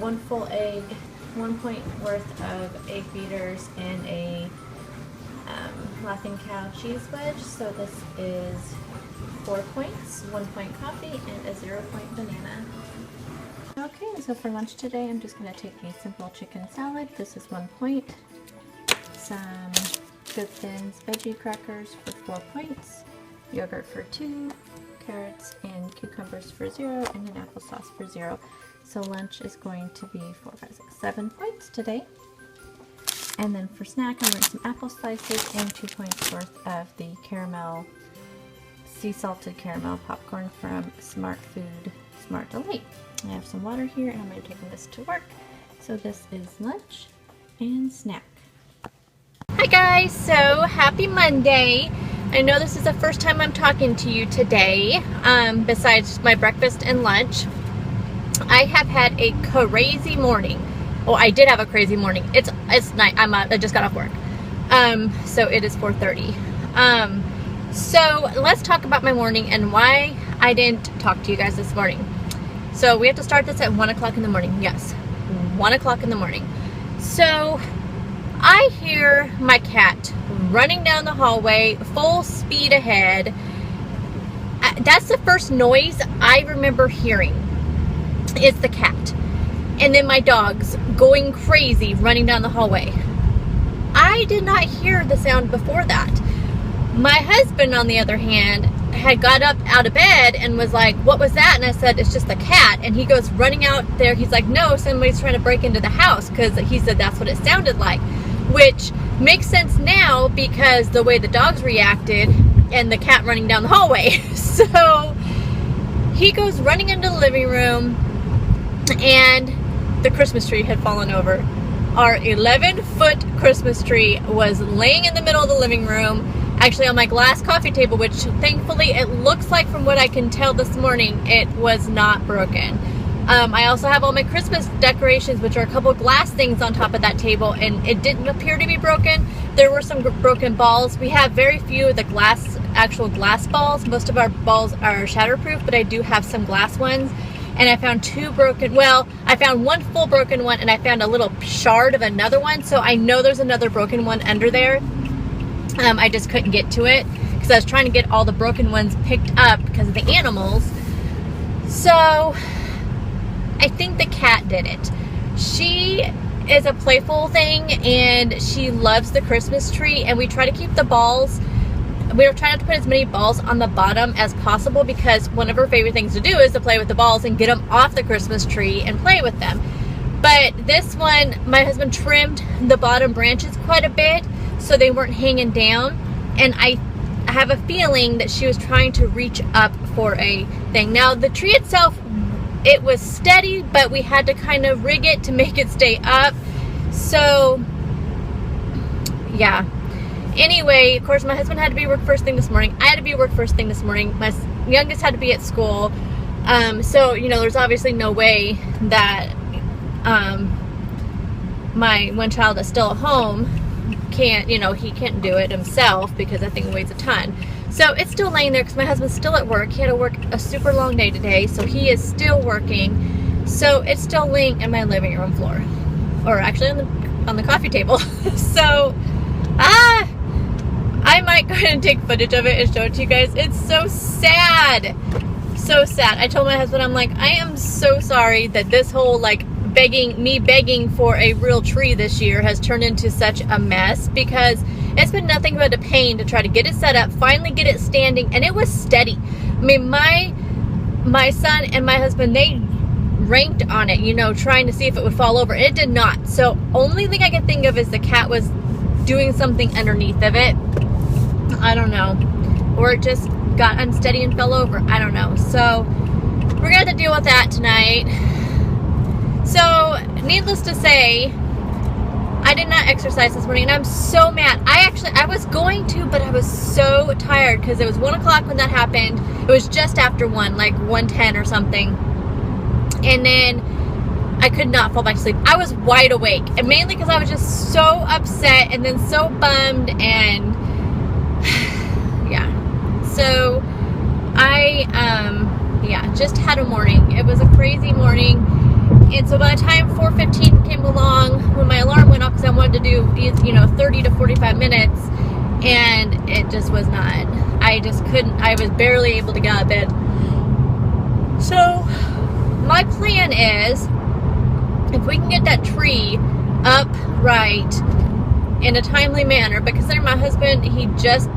1 full egg, 1 point worth of egg beaters, and a Laughing Cow cheese wedge. So this is 4 points, 1 point coffee, and a 0 point banana. Okay, so for lunch today, I'm just going to take a simple chicken salad. This is 1 point. Some Good Thins veggie crackers for 4 points. Yogurt for 2. Carrots and cucumbers for 0, and an applesauce for 0. So lunch is going to be 4, 5, 6, 7 points today. And then for snack, I'm going to some apple slices and 2 points worth of the caramel, sea salted caramel popcorn from Smart Food, Smart Delight. I have some water here, and I'm going to be taking this to work. So this is lunch and snack. Hi guys, so happy Monday. I know this is the first time I'm talking to you today, besides my breakfast and lunch. I have had a crazy morning. Well, I did have a crazy morning. It's night. I just got off work. So it is 4:30. So let's talk about my morning and why I didn't talk to you guys this morning. So we have to start this at 1 o'clock in the morning. Yes, 1 o'clock in the morning. So I hear my cat running down the hallway, full speed ahead. That's the first noise I remember hearing, is the cat. And then my dog's going crazy, running down the hallway. I did not hear the sound before that. My husband, on the other hand, had got up out of bed and was like, what was that? And I said, it's just the cat. And he goes running out there. He's like, no, somebody's trying to break into the house, because he said that's what it sounded like. Which makes sense now because the way the dogs reacted and the cat running down the hallway. So he goes running into the living room, and the Christmas tree had fallen over. Our 11-foot Christmas tree was laying in the middle of the living room, actually on my glass coffee table, which thankfully it looks like, from what I can tell this morning, it was not broken. I also have all my Christmas decorations, which are a couple glass things on top of that table, and it didn't appear to be broken. There were some broken balls. We have very few of the actual glass balls. Most of our balls are shatterproof, but I do have some glass ones. And I found 2 broken, well, I found 1 full broken one, and I found a little shard of another one. So I know there's another broken one under there. I just couldn't get to it because I was trying to get all the broken ones picked up because of the animals. So I think the cat did it. She is a playful thing, and she loves the Christmas tree, and we try to keep the balls. We're trying not to put as many balls on the bottom as possible, because one of her favorite things to do is to play with the balls and get them off the Christmas tree and play with them. But this one, my husband trimmed the bottom branches quite a bit so they weren't hanging down, and I have a feeling that she was trying to reach up for a thing. Now the tree itself, it was steady, but we had to kind of rig it to make it stay up. So yeah. Anyway, of course, my husband had to be at work first thing this morning. I had to be at work first thing this morning. My youngest had to be at school. So, you know, there's obviously no way that my one child that's still at home can't, you know, he can't do it himself because that thing weighs a ton. So it's still laying there because my husband's still at work. He had to work a super long day today, so he is still working. So it's still laying in my living room floor, or actually on the coffee table. So I might go ahead and take footage of it and show it to you guys. It's so sad. So sad. I told my husband, I'm like, I am so sorry that this whole like begging for a real tree this year has turned into such a mess, because it's been nothing but a pain to try to get it set up, finally get it standing, and it was steady. I mean, my son and my husband, they ranked on it, you know, trying to see if it would fall over. It did not. So only thing I can think of is the cat was doing something underneath of it. I don't know. Or it just got unsteady and fell over. I don't know. So we're going to have to deal with that tonight. So needless to say, I did not exercise this morning, and I'm so mad. I was going to, but I was so tired because it was 1 o'clock when that happened. It was just after 1, like 1:10 or something. And then I could not fall back to sleep. I was wide awake, and mainly because I was just so upset and then so bummed, and yeah. So I just had a morning. It was a crazy morning. And so by the time 4:15 came along, when my alarm went off, because I wanted to do, 30 to 45 minutes, and it just was not. I just couldn't. I was barely able to get out of bed. So my plan is, if we can get that tree up right in a timely manner, but considering my husband, he just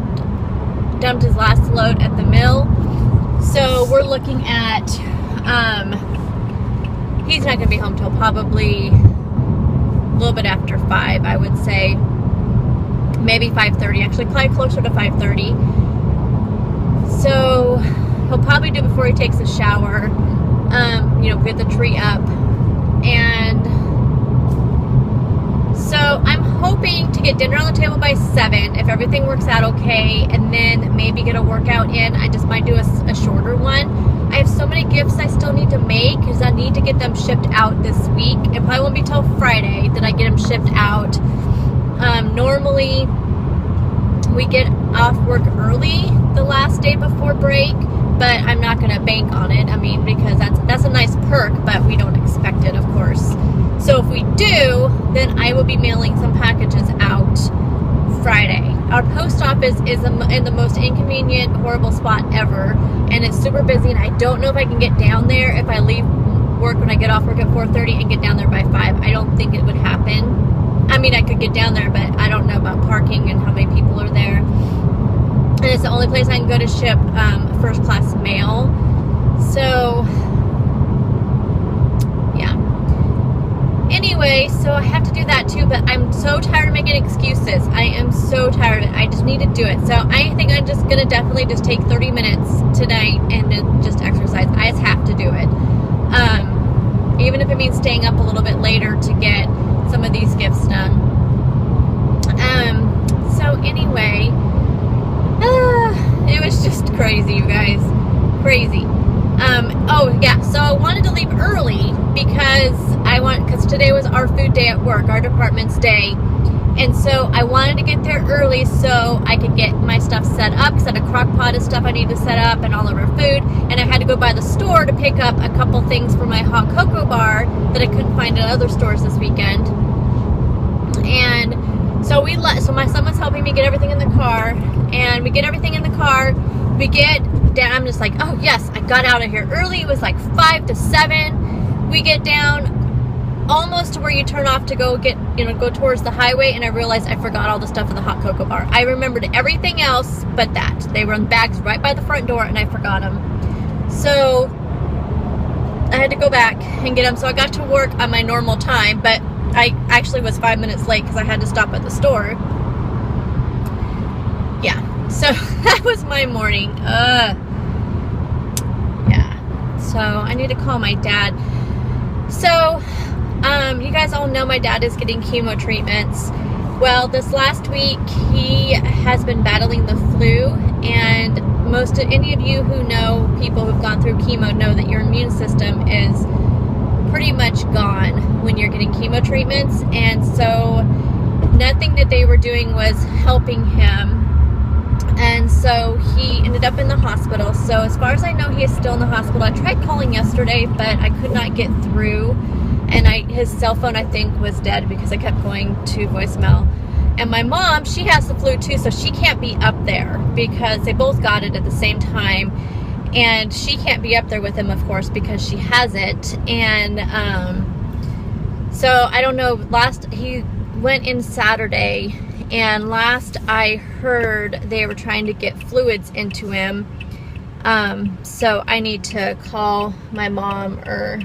dumped his last load at the mill, so we're looking at he's not going to be home till probably a little bit after 5, I would say. Maybe 5:30, actually, probably closer to 5:30. So he'll probably do it before he takes a shower, get the tree up. And so I'm hoping to get dinner on the table by 7, if everything works out okay, and then maybe get a workout in. I just might do a shorter one. I have so many gifts I still need to make, because I need to get them shipped out this week. It probably won't be till Friday that I get them shipped out. Normally we get off work early the last day before break, but I'm not going to bank on it. I mean, because that's a nice perk, but we don't expect it, of course. So if we do, then I will be mailing some packages out Friday. Our post office is in the most inconvenient, horrible spot ever, and it's super busy, and I don't know if I can get down there if I leave work when I get off work at 4:30 and get down there by 5. I don't think it would happen. I mean, I could get down there, but I don't know about parking and how many people are there. And it's the only place I can go to ship first class mail. So yeah. Anyway, so I have to do that too, but I'm so tired of making excuses. I am so tired of it. I just need to do it. So I think I'm just gonna definitely just take 30 minutes tonight and just exercise. I just have to do it. Even if it means staying up a little bit later to get some of these gifts done. So anyway, it was just crazy, you guys. Crazy. Oh yeah, so I wanted to leave early because today was our food day at work, our department's day. And so I wanted to get there early so I could get my stuff set up, because I had a crock pot of stuff I needed to set up and all of our food. And I had to go by the store to pick up a couple things for my hot cocoa bar that I couldn't find at other stores this weekend. And so so my son was helping me get everything in the car, and we get everything in the car. We get down, I'm just like, oh yes, I got out of here early. It was like 5 to 7. We get down almost to where you turn off to go towards the highway, and I realized I forgot all the stuff in the hot cocoa bar. I remembered everything else but that. They were in bags right by the front door, and I forgot them. So I had to go back and get them. So I got to work on my normal time, but I actually was 5 minutes late because I had to stop at the store. Yeah, so that was my morning. Yeah, so I need to call my dad. So you guys all know my dad is getting chemo treatments. Well, this last week he has been battling the flu, and any of you who know people who've gone through chemo know that your immune system is pretty much gone when you're getting chemo treatments. And so nothing that they were doing was helping him, and so he ended up in the hospital. So as far as I know, he is still in the hospital. I tried calling yesterday, but I could not get through, and his cell phone, I think, was dead because I kept going to voicemail. And my mom, she has the flu too, so she can't be up there because they both got it at the same time, and she can't be up there with him, of course, because she has it. And so I don't know, he went in Saturday, and last I heard they were trying to get fluids into him. So I need to call my mom or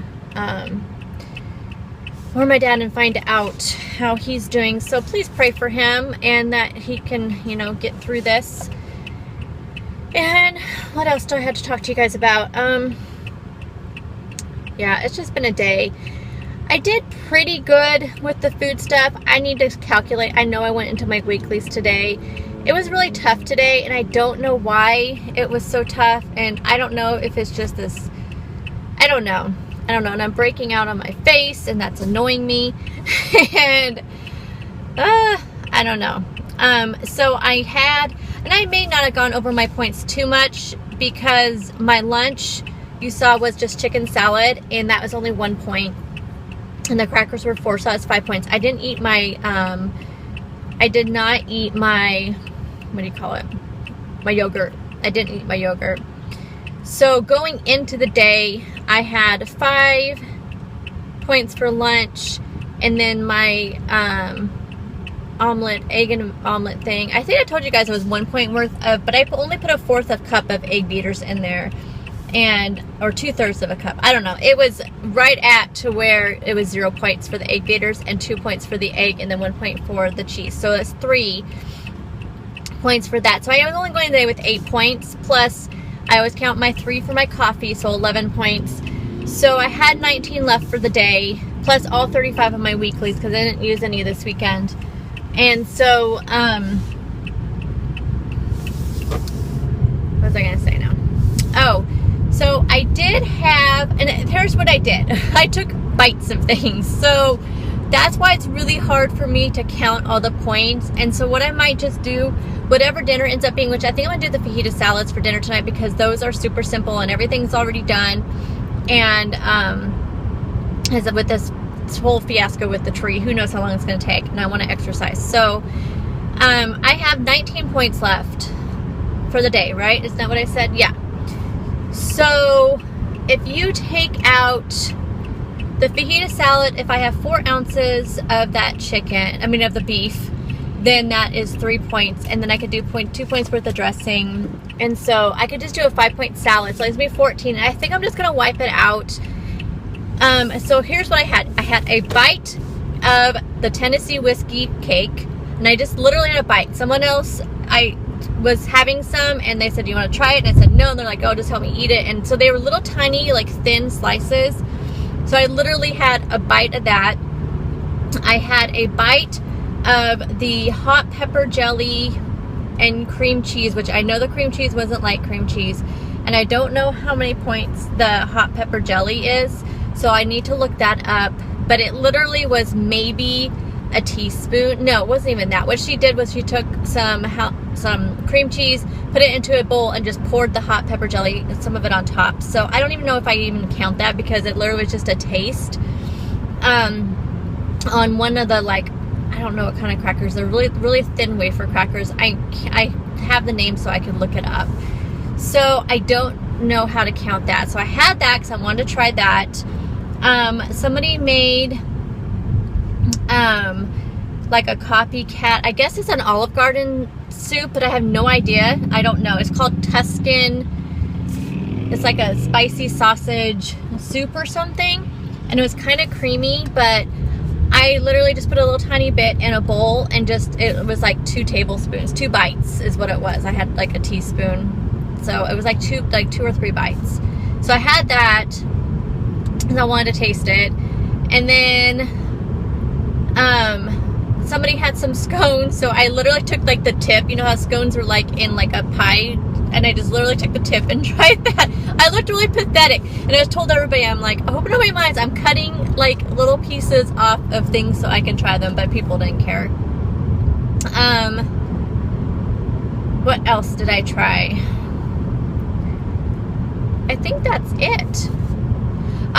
my dad and find out how he's doing. So please pray for him and that he can, get through this. And what else do I have to talk to you guys about? Yeah, it's just been a day. I did pretty good with the food stuff. I need to calculate. I know I went into my weeklies today. It was really tough today, and I don't know why it was so tough. And I don't know if it's just this, I don't know. And I'm breaking out on my face, and that's annoying me. And I don't know. So I may not have gone over my points too much because my lunch, you saw, was just chicken salad, and that was only 1 point. and the crackers were 4, so that's 5 points. I didn't eat my, I did not eat my, what do you call it? My yogurt. I didn't eat my yogurt. So going into the day, I had 5 points for lunch, and then my omelet, egg and omelet thing. I think I told you guys it was 1 point worth of, but I only put a 1/4 of cup of egg beaters in there, and or 2/3 of a cup. I don't know. It was right at to where it was 0 points for the egg beaters and 2 points for the egg, and then 1 point for the cheese. So that's 3 points for that. So I was only going today with 8 points, plus I always count my 3 for my coffee, so 11 points. So I had 19 left for the day, plus all 35 of my weeklies, because I didn't use any this weekend. And so, what was I going to say now? Oh, so I did have, and here's what I did. I took bites of things. So that's why it's really hard for me to count all the points. And so what I might just do, whatever dinner ends up being, which I think I'm going to do the fajita salads for dinner tonight, because those are super simple and everything's already done. And as with this whole fiasco with the tree, who knows how long it's going to take, and I want to exercise. So I have 19 points left for the day, right? Isn't that what I said? Yeah. So if you take out the fajita salad, if I have 4 ounces of that chicken, I mean of the beef, then that is 3 points, and then I could do 2 points worth of dressing, and so I could just do a 5-point salad, so it's going to be 14, and I think I'm just going to wipe it out. So here's what I had. I had a bite of the Tennessee whiskey cake, and I just literally had a bite. Someone else, I was having some, and they said, do you want to try it? And I said no, and they're like, oh, just help me eat it. And so they were little tiny, like thin slices. So I literally had a bite of that. I had a bite of the hot pepper jelly and cream cheese, which I know the cream cheese wasn't like cream cheese, and I don't know how many points the hot pepper jelly is, so I need to look that up. But it literally was maybe a teaspoon. No, it wasn't even that. What she did was she took some cream cheese, put it into a bowl, and just poured the hot pepper jelly, some of it on top. So I don't even know if I even count that, because it literally was just a taste on one of the, like, I don't know what kind of crackers. They're really, really thin wafer crackers. I have the name so I could look it up. So I don't know how to count that. So I had that because I wanted to try that. Somebody made like a copycat. I guess it's an Olive Garden soup, but I have no idea. I don't know. It's called Tuscan. It's like a spicy sausage soup or something. And it was kind of creamy, but I literally just put a little tiny bit in a bowl, and just, it was like 2 tablespoons, 2 bites is what it was. I had like a teaspoon. So it was like 2 or 3 bites. So I had that because I wanted to taste it. And then somebody had some scones, so I literally took like the tip. You know how scones were like in like a pie, and I just literally took the tip and tried that. I looked really pathetic, and I just told everybody, I'm like, I hope nobody minds, I'm cutting like little pieces off of things so I can try them, but people didn't care. What else did I try? I think that's it.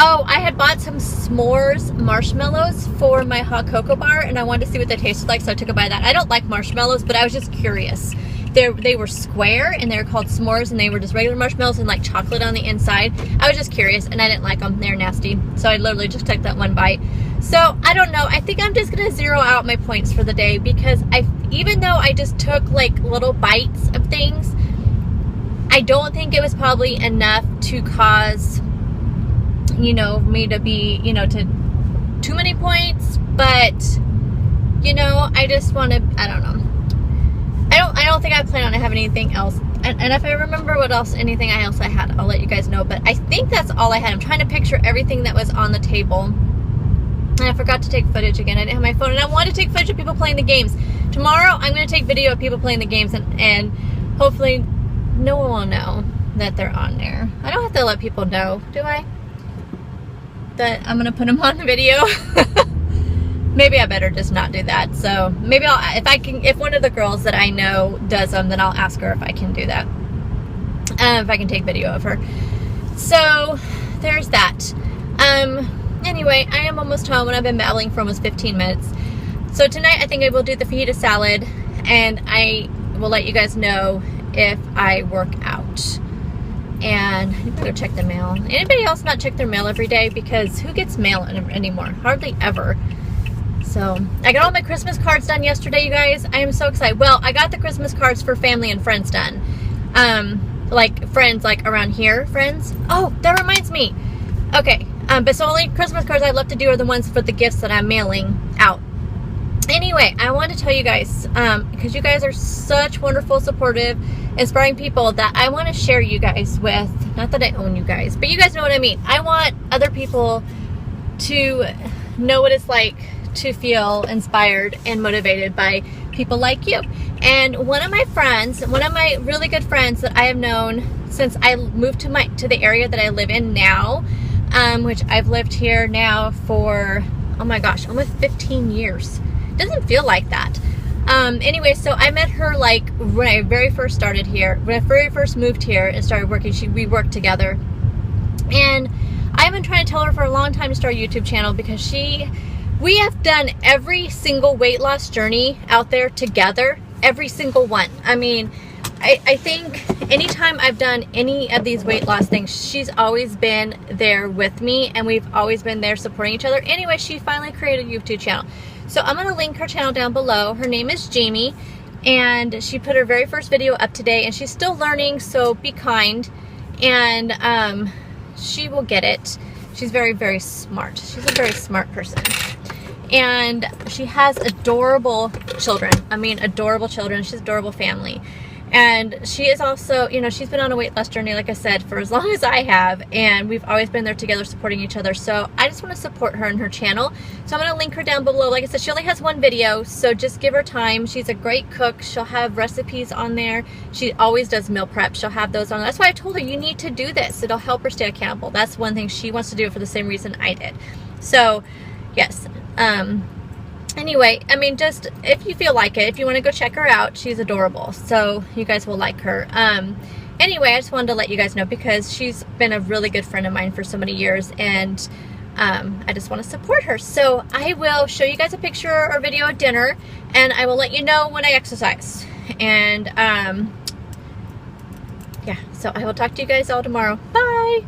Oh, I had bought some s'mores marshmallows for my hot cocoa bar, and I wanted to see what they tasted like, so I took a bite of that. I don't like marshmallows, but I was just curious. They were square, and they were called s'mores, and they were just regular marshmallows and like chocolate on the inside. I was just curious, and I didn't like them. They're nasty. So I literally just took that one bite. So I don't know. I think I'm just going to zero out my points for the day, because even though I just took like little bites of things, I don't think it was probably enough to cause, you know, me to be, you know, to too many points. But, you know, I just want to, I don't know. I don't think I plan on having anything else. And if I remember what else, anything else I had, I'll let you guys know. But I think that's all I had. I'm trying to picture everything that was on the table. And I forgot to take footage again. I didn't have my phone. And I wanted to take footage of people playing the games. Tomorrow, I'm going to take video of people playing the games. And hopefully, no one will know that they're on there. I don't have to let people know, do I? That I'm going to put them on the video. Maybe I better just not do that. So maybe if one of the girls that I know does them, then I'll ask her if I can do that. If I can take video of her. So there's that. Anyway, I am almost home and I've been babbling for almost 15 minutes. So tonight I think I will do the fajita salad, and I will let you guys know if I work out. And I need to go check the mail. Anybody else not check their mail every day? Because who gets mail anymore? Hardly ever. So I got all my Christmas cards done yesterday, you guys. I am so excited. Well, I got the Christmas cards for family and friends done. Like friends, like around here, friends. Oh, that reminds me. Okay, but so only Christmas cards I love to do are the ones for the gifts that I'm mailing out. Anyway, I want to tell you guys, because you guys are such wonderful, supportive, inspiring people, that I want to share you guys with. Not that I own you guys, but you guys know what I mean. I want other people to know what it's like to feel inspired and motivated by people like you. And one of my friends, one of my really good friends that I have known since I moved to the area that I live in now, which I've lived here now for, oh my gosh, almost 15 years. Doesn't feel like that. Anyway, so I met her like when I very first started here, when I very first moved here and started working. We worked together, and I've been trying to tell her for a long time to start a YouTube channel, because we have done every single weight loss journey out there together, every single one. I mean, I think anytime I've done any of these weight loss things, she's always been there with me, and we've always been there supporting each other. Anyway, she finally created a YouTube channel. So I'm going to link her channel down below. Her name is Jamie, and she put her very first video up today, and she's still learning, so be kind, and she will get it. She's very, very smart. She's a very smart person. And she has adorable children. I mean, adorable children. She's an adorable family. And she is also, you know, she's been on a weight loss journey, like I said, for as long as I have, and we've always been there together supporting each other. So I just want to support her and her channel. So I'm going to link her down below. Like I said, she only has one video, so just give her time. She's a great cook. She'll have recipes on there. She always does meal prep. She'll have those on. That's why I told her, you need to do this. It'll help her stay accountable. That's one thing she wants to do for the same reason I did. So yes. Anyway, I mean, just if you feel like it, if you want to go check her out, she's adorable. So you guys will like her. Anyway, I just wanted to let you guys know, because she's been a really good friend of mine for so many years, and I just want to support her. So I will show you guys a picture or video of dinner, and I will let you know when I exercise. And yeah, so I will talk to you guys all tomorrow. Bye.